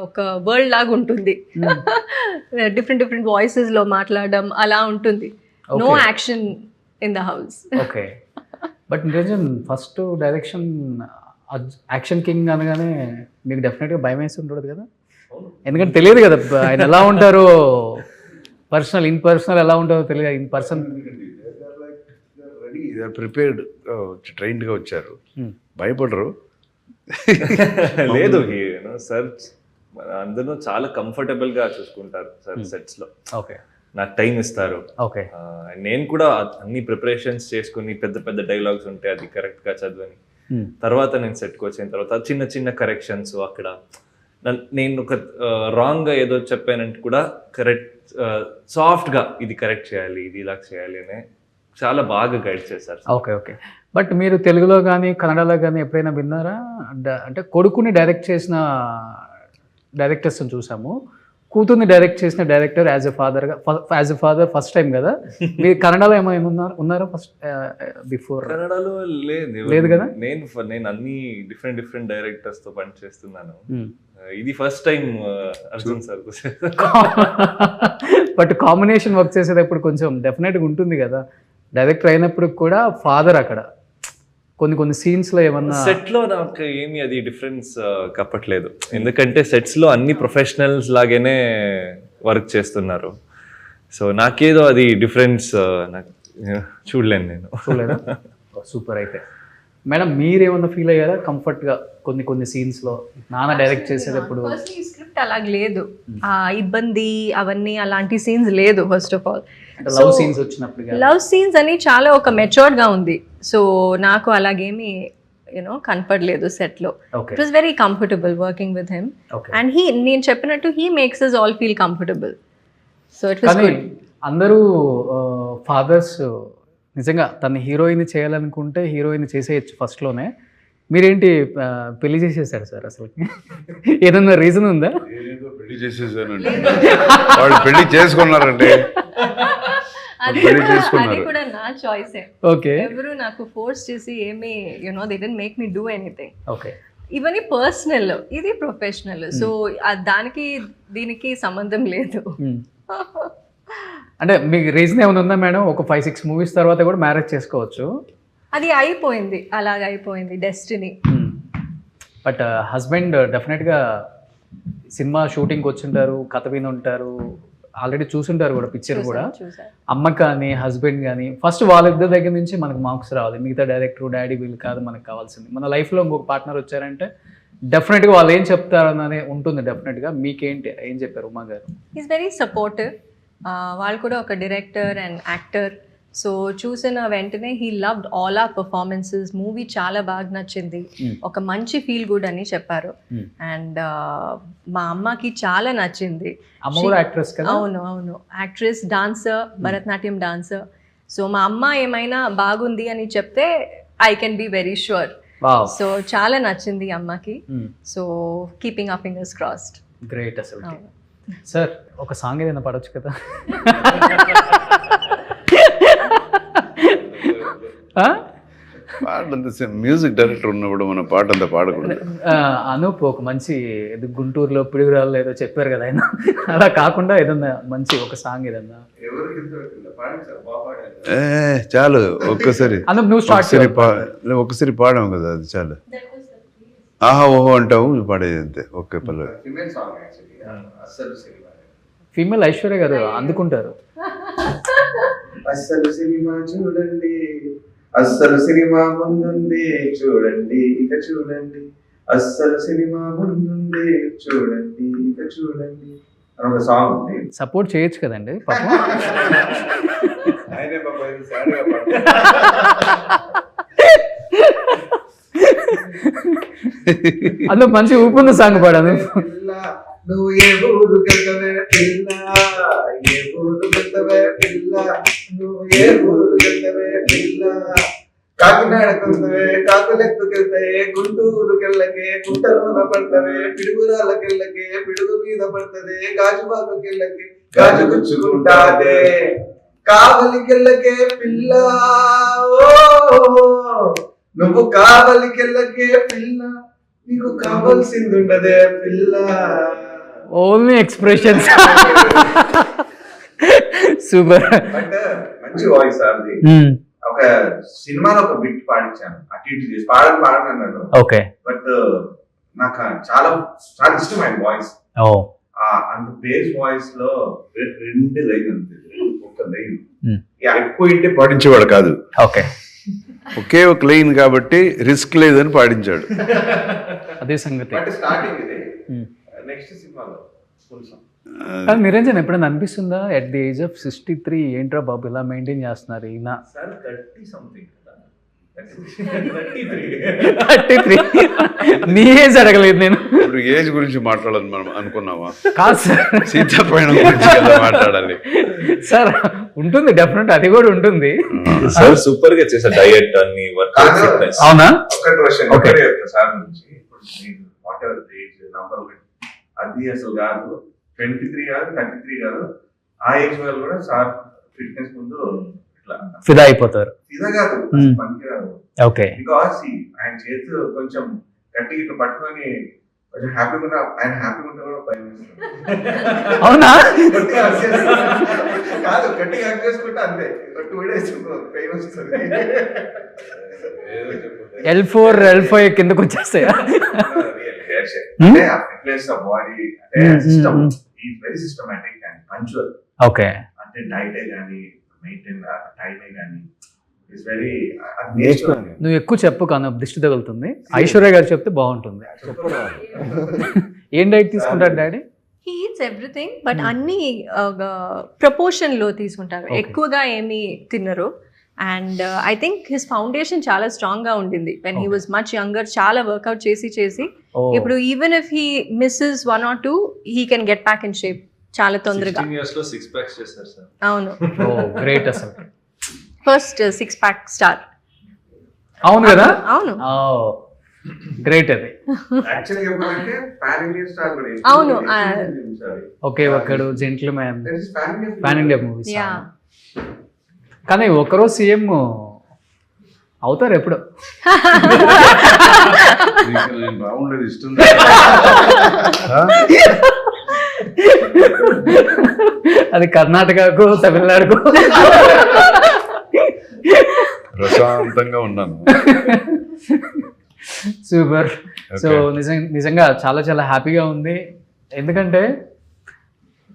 ఒక వరల్డ్ లాగా ఉంటుంది. డిఫరెంట్ వాయిసెస్ లో మాట్లాడడం అలా ఉంటుంది. No action in the house. Okay, but నిజం ఫస్ట్ డైరెక్షన్ యాక్షన్ కింగ్ అనగానే మీకు డెఫినెట్గా భయం వేసి ఉండదు కదా? ఎందుకంటే తెలియదు కదా ఆయన ఎలా ఉంటారో, ఇన్ పర్సనల్ ఎలా ఉంటుందో తెలియదు. ఇన్ పర్సన్ ప్రిపేర్డ్ ట్రైన్డ్గా వచ్చారు, భయపడరు. లేదు సార్, అందరూ చాలా కంఫర్టబుల్ గా చూసుకుంటారు సార్ సెట్స్ లో. ఓకే, నాకు టైం ఇస్తారు. ఓకే, నేను కూడా అన్ని ప్రిపరేషన్స్ చేసుకుని పెద్ద డైలాగ్స్ ఉంటే అది కరెక్ట్ గా చదవని తర్వాత నేను సెట్కి వచ్చిన తర్వాత చిన్న కరెక్షన్స్ అక్కడ నేను ఒక రాంగ్ గా ఏదో చెప్పానంటే కూడా కరెక్ట్ సాఫ్ట్ గా ఇది కరెక్ట్ చేయాలి, ఇది ఇలా చేయాలి అని చాలా బాగా గైడ్ చేశారు. ఓకే ఓకే, బట్ మీరు తెలుగులో కానీ కన్నడలో కానీ ఎప్పుడైనా విన్నారా? అంటే కొడుకుని డైరెక్ట్ చేసిన డైరెక్టర్స్ని చూసాము, కూతుర్ని డైరెక్ట్ చేసిన director as a father first time కదా. మీరు కన్నడలో ఏమైనా ఉన్నారా ఫస్ట్ బిఫోర్? కన్నడలో లేదు కదా. నేను అన్ని డిఫరెంట్ డైరెక్టర్స్ తో పని చేస్తున్నాను. ఇది first time Arjun sir. But combination work చేసేటప్పుడు కొంచెం డెఫినెట్గా ఉంటుంది కదా, డైరెక్టర్ అయినప్పుడు కూడా ఫాదర్ అక్కడ కొన్ని సీన్స్ లో ఏమన్నా సెట్ లో నాకు ఏమి అది డిఫరెన్స్ కప్పట్లేదు, ఎందుకంటే సెట్స్ లో అన్ని ప్రొఫెషనల్స్ లాగానే వర్క్ చేస్తున్నారు. సో నాకేదో అది డిఫరెన్స్ నాకు చూడలేను, నేను చూడలేదు. సూపర్. అయితే మేడం మీరేమన్నా ఫీల్ అయ్యారా కంఫర్ట్ గా కొన్ని సీన్స్ లో నాన్న డైరెక్ట్ చేసేటప్పుడు? స్క్రిప్ట్ అలా లేదు, ఇబ్బంది అవన్నీ అలాంటి సీన్స్ లేదు. First of all love scenes వచ్చినప్పుడు, లవ్ సీన్స్ అని చాలా ఒక మెచ్యూర్డ్ గా ఉంది. సో నాకు అలాగేమి కనపడలేదు సెట్ లో. It was very comfortable working with him, and నేను చెప్పినట్టు he makes us all feel comfortable. So it was good. అందరూ ఫాదర్స్ నిజంగా తన హీరోయిన్ చేయాలనుకుంటే హీరోయిన్ చేసేయచ్చు ఫస్ట్ లోనే. మీరేంటి పెళ్లి చేసేసారు సార్? అసలు ఏదన్నా రీజన్ ఉందా? పెళ్లి చేసేసానండి, వాళ్ళు పెళ్లి చేసుకున్నారండి. అది కూడా నా చాయిస్. ఓకే, ఎవరు నాకు ఫోర్స్ చేసి ఏమి they didn't make me do anything. Okay, ఇవన్నీ పర్సనల్, ఇది ప్రొఫెషనల్. సో దానికి దీనికి సంబంధం లేదు. అంటే మీకు రీజన్ ఏమైనా ఉందా మేడం? ఒక 5-6 మూవీస్ తర్వాత కూడా మ్యారేజ్ చేసుకోవచ్చు. అది అయిపోయింది, అలాగ అయిపోయింది డెస్టినీ. బట్ హస్బెండ్ డెఫినెట్గా సినిమా షూటింగ్కి వచ్చింటారు, కథ విని ఉంటారు, ఆల్రెడీ చూసుంటారు కూడా పిక్చర్ కూడా. అమ్మ కానీ హస్బెండ్ కానీ ఫస్ట్ వాళ్ళిద్దరి దగ్గర నుంచి మనకు మార్క్స్ రావాలి. మిగతా డైరెక్టర్ డాడీ వీళ్ళు కాదు మనకు కావాల్సింది. మన లైఫ్లో ఇంకొక పార్ట్నర్ వచ్చారంటే డెఫినెట్గా వాళ్ళు ఏం చెప్తారని ఉంటుంది. డెఫినెట్గా మీకేంటి ఏం చెప్పారు Uma garu? Is very supportive. వాళ్ళు కూడా ఒక డైరెక్టర్ అండ్ యాక్టర్. సో చూసిన వెంటనే he loved all our performances. Movie చాలా బాగా నచ్చింది, ఒక మంచి ఫీల్ గుడ్ అని చెప్పారు. అండ్ మా అమ్మకి చాలా నచ్చింది. అవును అవును, actress, dancer, Bharatanatyam dancer. So మా అమ్మ ఏమైనా బాగుంది అని చెప్తే I can be very sure. So చాలా నచ్చింది అమ్మకి. So keeping hour fingers crossed. Great. అసలు సార్ ఒక సాంగ్ ఏదైనా పాడొచ్చు కదా? పాటంతా మ్యూజిక్ డైరెక్టర్ ఉన్నప్పుడు మన పాట అంతా పాడకూడదు. అనూప్ ఒక మంచి ఇది గుంటూరులో పిడుగురాళ్ళు ఏదో చెప్పారు కదా ఆయన, అలా కాకుండా ఏదన్నా మంచి ఒక సాంగ్ ఏదన్నా. చాలు ఒక్కసారి అనూప్ నువ్వు స్టార్ట్ ఒక్కసారి పాడాం కదా, అది చాలు. ఆహా ఓహో అంటావు, నువ్వు పాడేది అంతే. ఓకే పల్లవి. ఫీమేల్ ఐశ్వర్య గారు అందుకుంటారు. అస్సలు సినిమా చూడండి, అస్సలు సినిమా ముందుంది చూడండి, ఇక చూడండి, అస్సలు సినిమా ముందుంది చూడండి, ఇక చూడండి అని ఒక సాంగ్ ఉంది. సపోర్ట్ చేయొచ్చు కదండి పాపం. అందులో మంచి ఊపున్న సాంగ్ పాడాను. నువ్వు ఏ ఊరు గెలవే పిల్ల, ఏ ఊరు గెలవే పిల్ల, నువ్వు ఏ ఊరు గెలవే పిల్ల, కాకినాడకెళ్తవే కాకులెత్తుకెళ్తాయే, గుంటూరుకెళ్ళకే గుంటలోన పడతవే, పిడుగురాలకెళ్ళకే పిడుగు మీద పడతదే, గాజుబాకుకెళ్ళకే గాజు గుచ్చుకుంటాదే, కావలికెళ్ళకే పిల్ల, ఓ నువ్వు కావలికెళ్ళకే పిల్ల, నీకు కావాల్సిందుండదే పిల్ల. Only expressions. సూపర్. బట్ మంచి వాయిస్ అది. ఒక సినిమాలో ఒక బిట్ పాడించాను, అటు ఇటు చేసి పాడని అన్నాడు. ఓకే. బట్ నాకు చాలా చాలా ఇష్టం ఆయన వాయిస్. అంత బేస్ వాయిస్ లో 2 లైన్ అంతే, ఒక లైన్ ఎక్కువ ఇంటే పాడించేవాడు కాదు. ఓకే. ఒకే ఒక లైన్ కాబట్టి రిస్క్ లేదని పాడించాడు. అదే సంగతి. బట్ స్టార్టింగ్ ఇది, నెక్స్ట్ సినిమాలో ఫుల్ సాంగ్. నిరంజన్ ఎప్పుడైనా అనిపిస్తుందా ఎట్ ది ఏజ్ ఆఫ్ 63 ఏంట్రా బాబు ఇలా మెయింటైన్ చేస్తున్నారు ఈయన? Sir 30 something, 33. నీ ఏజ్ అడగలేదు నేను. ఇప్పుడు ఏజ్ గురించి మాట్లాడాలని మనం అనుకున్నావా? కాదు సార్, సీతాపయణం గురించి కదా మాట్లాడాలి సార్. ఉంటుంది డెఫినెట్, అది కూడా ఉంటుంది. సార్ సూపర్ గా చేసా డయట్ అన్ని వర్క్. అవునా? ఒక క్వశ్చన్ ఒకటే చెప్తా సార్ నుంచి. ఇప్పుడు వాట్ ఎవర్ ఏజ్ నంబర్ అది అసలు కాదు, 23 కాదు 33 కాదు, ఆ ఏజ్ వాళ్ళు కూడా సార్ ఫిట్నెస్ ముందు ఇట్లా ఫిదా అయిపోతారు. ఇదే కాదు పనికిరాదు. ఓకే. బికాస్ ఆయన చేతులు కొంచెం గట్టిగా ఇట్లా పట్టుకొని కొంచెం హ్యాపీగా ఉన్నా, ఆయన హ్యాపీగా ఉంటే కూడా భయం వేస్తుంది. అవునా? కాదు, గట్టిగా హ్యాపీ చేసుకుంటే అంతే, 2 days పెయిన్ వస్తుంది. L4 L5 కిందకు వచ్చేస్తాయా? ఫిట్నెస్ ఆఫ్ బాడీ అంటే system is very systematic and punctual. Okay. అంటే డైటే కానీ మెయింటైన్ టైమే కానీ ఇస్ వెరీ. నువ్వు ఎక్కువ చెప్పు కానీ దిష్టి తగులుతుంది. ఐశ్వర్య గారు చెప్తే బాగుంటుంది. ఏం డైట్ తీసుకుంటారు daddy? He eats everything, but అన్ని ప్రపోర్షన్ లో తీసుకుంటారు. ఎక్కువగా ఏమి తినరు. And I think his foundation చాలా స్ట్రాంగ్ గా ఉండింది when he was much younger. చాలా వర్కౌట్ చేసి ఇప్పుడు even if he missus 1 or 2 he can get back in shape చాలా తొందరగా. 16 years లో 6 packs చేశారు సార్. అవును. గ్రేట్ అసలు. First 6 pack star. అవును కదా? అవును. గ్రేట్ అది. యాక్చువల్లీ చెప్పాలంటే పాన్ ఇండియా స్టార్ కూడా. అవును. ఓకే. ఒకడు gentleman pan India movies. Yeah. కానీ ఒకరోజు సీఎం అవుతారు ఎప్పుడు. బాగుండేది ఇష్టం. అది కర్ణాటకకు తమిళనాడుకు. ప్రశాంతంగా ఉన్నాను. సూపర్. సో నిజంగా చాలా చాలా హ్యాపీగా ఉంది. ఎందుకంటే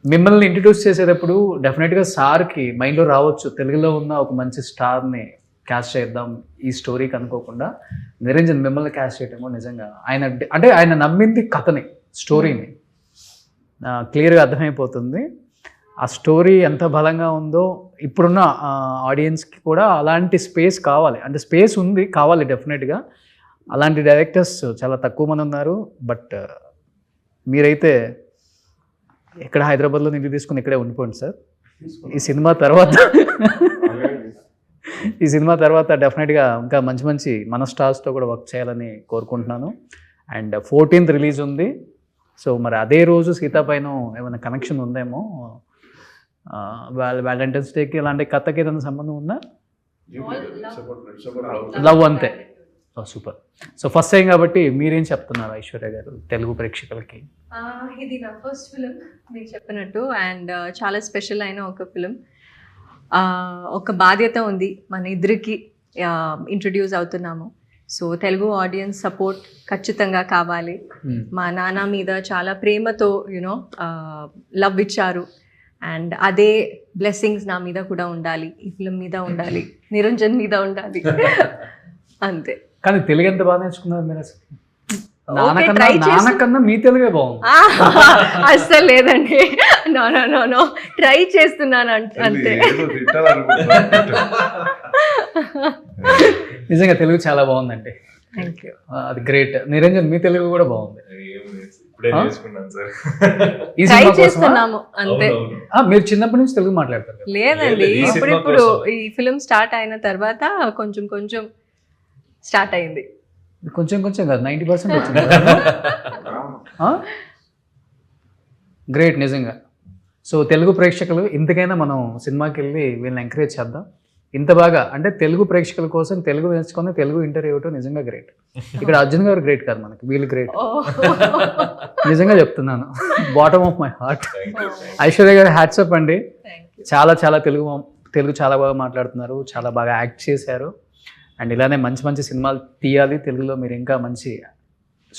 మిమ్మల్ని ఇంట్రడ్యూస్ చేసేటప్పుడు డెఫినెట్గా సార్కి మైండ్లో రావచ్చు తెలుగులో ఉన్న ఒక మంచి స్టార్ని క్యాస్ట్ చేద్దాం ఈ స్టోరీకి అనుకోకుండా నిరంజన్ మిమ్మల్ని క్యాస్ట్ చేయటమో నిజంగా ఆయన అంటే ఆయన నమ్మింది కథని, స్టోరీని. క్లియర్గా అర్థమైపోతుంది. ఆ స్టోరీ ఎంత బలంగా ఉందో ఇప్పుడున్న ఆడియన్స్కి కూడా అలాంటి స్పేస్ కావాలి. అంటే స్పేస్ ఉంది, కావాలి డెఫినెట్గా. అలాంటి డైరెక్టర్స్ చాలా తక్కువ మంది ఉన్నారు. బట్ మీరైతే ఎక్కడ హైదరాబాద్లో నిధి తీసుకుని ఇక్కడే ఉండిపోండి సార్. ఈ సినిమా తర్వాత డెఫినెట్గా ఇంకా మంచి మంచి మన స్టార్స్తో కూడా వర్క్ చేయాలని కోరుకుంటున్నాను. అండ్ 14th రిలీజ్ ఉంది. సో మరి అదే రోజు సీతాపైన ఏమైనా కనెక్షన్ ఉందేమో, వ్యాలంటైన్స్ డేకి ఇలాంటి కథకి ఏదైనా సంబంధం ఉందా? లవ్ అంతే. సూపర్. సో ఫస్ట్ టైం కాబట్టి మీరేం చెప్తున్నారు ఐశ్వర్య గారు తెలుగు ప్రేక్షకులకి? ఇది నా ఫస్ట్ ఫిలిం మీరు చెప్పినట్టు, అండ్ చాలా స్పెషల్ అయిన ఒక ఫిలిం. ఒక బాధ్యత ఉంది, మన ఇద్దరికి ఇంట్రడ్యూస్ అవుతున్నాము. సో తెలుగు ఆడియన్స్ సపోర్ట్ ఖచ్చితంగా కావాలి. మా నాన్న మీద చాలా ప్రేమతో యూనో లవ్ ఇచ్చారు, అండ్ అదే బ్లెస్సింగ్స్ నా మీద కూడా ఉండాలి, ఈ ఫిలిం మీద ఉండాలి, నిరంజన్ మీద ఉండాలి. అంతే. కానీ తెలుగు ఎంత బాగా నేర్చుకున్నారు మీరు అసలు? try నాన్నకన్నా మీ తెలుగే బాగుంది. అస్సలు లేదండి, no no no no, try చేస్తున్నాను అంతే. నిజంగా తెలుగు చాలా బాగుందండి. Thank you. అది గ్రేట్. నిరంజన్ మీ తెలుగు కూడా బాగుంది. ఇప్పుడే నేర్చుకున్నాను సార్. ఈ ట్రై సినిమా కోసమా? చేస్తున్నాము అంతే. మీరు చిన్నప్పటి నుంచి తెలుగు మాట్లాడతారు కదా? లేదండి, ఈ సినిమా ఇప్పుడు కోసం. ఈ ఫిలిం స్టార్ట్ అయిన తర్వాత కొంచెం కొంచెం స్టార్ట్ అయింది. కొంచెం కొంచెం కాదు, 90% వచ్చింది. గ్రేట్ నిజంగా. సో తెలుగు ప్రేక్షకులు ఇంతకైనా మనం సినిమాకి వెళ్ళి వీళ్ళని ఎంకరేజ్ చేద్దాం. ఇంత బాగా అంటే తెలుగు ప్రేక్షకుల కోసం తెలుగు నేర్చుకొని తెలుగు ఇంటర్వ్యూ ఇవ్వటం నిజంగా గ్రేట్. ఇక్కడ అర్జున్ గారు గ్రేట్ కాదు, మనకి వీళ్ళు గ్రేట్. నిజంగా చెప్తున్నాను, bottom of my heart. Aishwarya గారు హ్యాట్సప్ అండి. చాలా చాలా తెలుగు చాలా బాగా మాట్లాడుతున్నారు, చాలా బాగా యాక్ట్ చేశారు. అండ్ ఇలానే మంచి మంచి సినిమాలు తీయాలి తెలుగులో. మీరు ఇంకా మంచి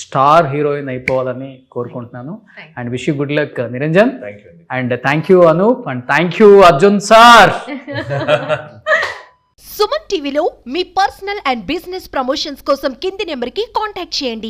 స్టార్ హీరోయిన్ అయిపోవాలని కోరుకుంటున్నాను. And wish you good luck Niranjan. Thank you అండి. And thank you Anoop, and thank you Arjun sir. Suman టీవీలో మీ పర్సనల్ అండ్ బిజినెస్ ప్రమోషన్స్ కోసం కింది నెంబర్కి కాంటాక్ట్ చేయండి.